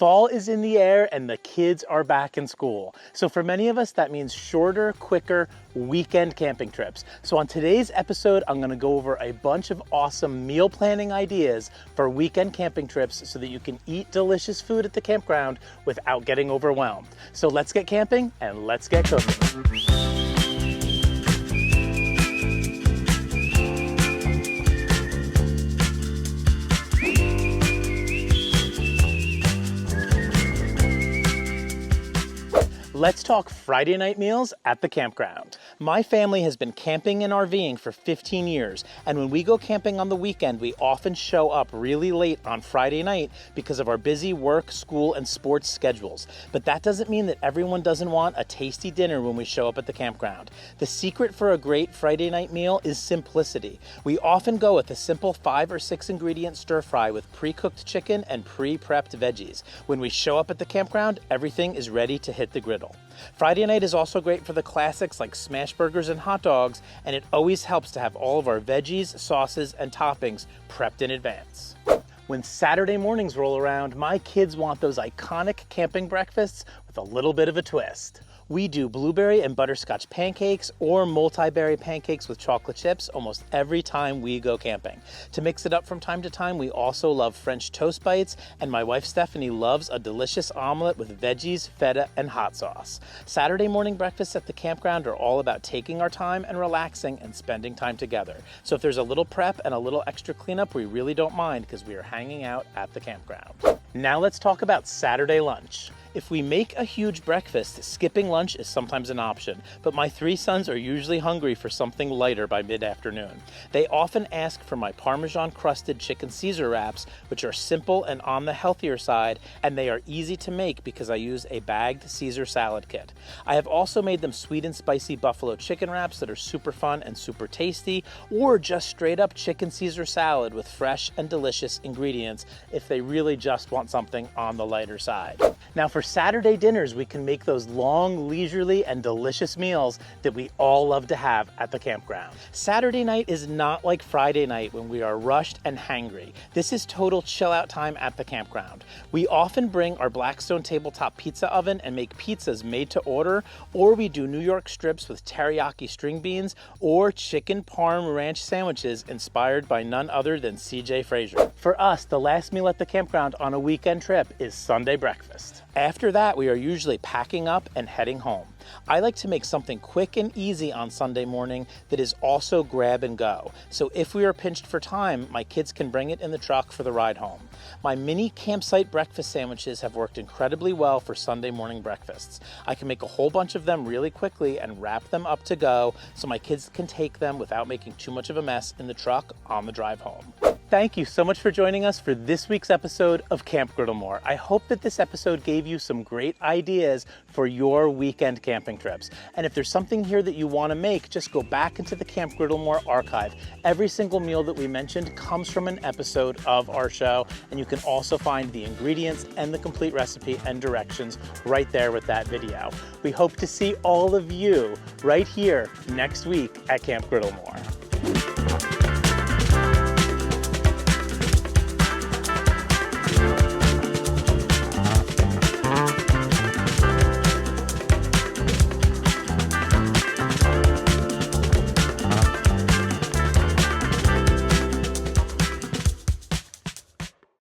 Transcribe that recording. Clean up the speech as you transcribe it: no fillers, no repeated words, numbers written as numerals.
Fall is in the air and the kids are back in school. So for many of us, that means shorter, quicker weekend camping trips. So on today's episode, I'm gonna go over a bunch of awesome meal planning ideas for weekend camping trips so that you can eat delicious food at the campground without getting overwhelmed. So let's get camping and let's get cooking. Let's talk Friday night meals at the campground. My family has been camping and RVing for 15 years, and when we go camping on the weekend, we often show up really late on Friday night because of our busy work, school, and sports schedules. But that doesn't mean that everyone doesn't want a tasty dinner when we show up at the campground. The secret for a great Friday night meal is simplicity. We often go with a simple 5 or 6 ingredient stir fry with pre-cooked chicken and pre-prepped veggies. When we show up at the campground, everything is ready to hit the griddle. Friday night is also great for the classics like smash burgers and hot dogs, and it always helps to have all of our veggies, sauces, and toppings prepped in advance. When Saturday mornings roll around, my kids want those iconic camping breakfasts with a little bit of a twist. We do blueberry and butterscotch pancakes or multi-berry pancakes with chocolate chips almost every time we go camping. To mix it up from time to time, we also love French toast bites, and my wife Stephanie loves a delicious omelet with veggies, feta, and hot sauce. Saturday morning breakfasts at the campground are all about taking our time and relaxing and spending time together. So if there's a little prep and a little extra cleanup, we really don't mind because we are hanging out at the campground. Now let's talk about Saturday lunch. If we make a huge breakfast, skipping lunch is sometimes an option, but my 3 sons are usually hungry for something lighter by mid-afternoon. They often ask for my Parmesan-crusted chicken Caesar wraps, which are simple and on the healthier side, and they are easy to make because I use a bagged Caesar salad kit. I have also made them sweet and spicy buffalo chicken wraps that are super fun and super tasty, or just straight up chicken Caesar salad with fresh and delicious ingredients if they really just want something on the lighter side. Now for Saturday dinners, we can make those long, leisurely, and delicious meals that we all love to have at the campground. Saturday night is not like Friday night when we are rushed and hangry. This is total chill out time at the campground. We often bring our Blackstone tabletop pizza oven and make pizzas made to order, or we do New York strips with teriyaki string beans or chicken parm ranch sandwiches inspired by none other than C.J. Frazier. For us, the last meal at the campground on a weekend trip is Sunday breakfast. After that, we are usually packing up and heading home. I like to make something quick and easy on Sunday morning that is also grab and go. So if we are pinched for time, my kids can bring it in the truck for the ride home. My mini campsite breakfast sandwiches have worked incredibly well for Sunday morning breakfasts. I can make a whole bunch of them really quickly and wrap them up to go so my kids can take them without making too much of a mess in the truck on the drive home. Thank you so much for joining us for this week's episode of Camp Griddlemore. I hope that this episode gave you some great ideas for your weekend camping trips. And if there's something here that you want to make, just go back into the Camp Griddlemore archive. Every single meal that we mentioned comes from an episode of our show, and you can also find the ingredients and the complete recipe and directions right there with that video. We hope to see all of you right here next week at Camp Griddlemore.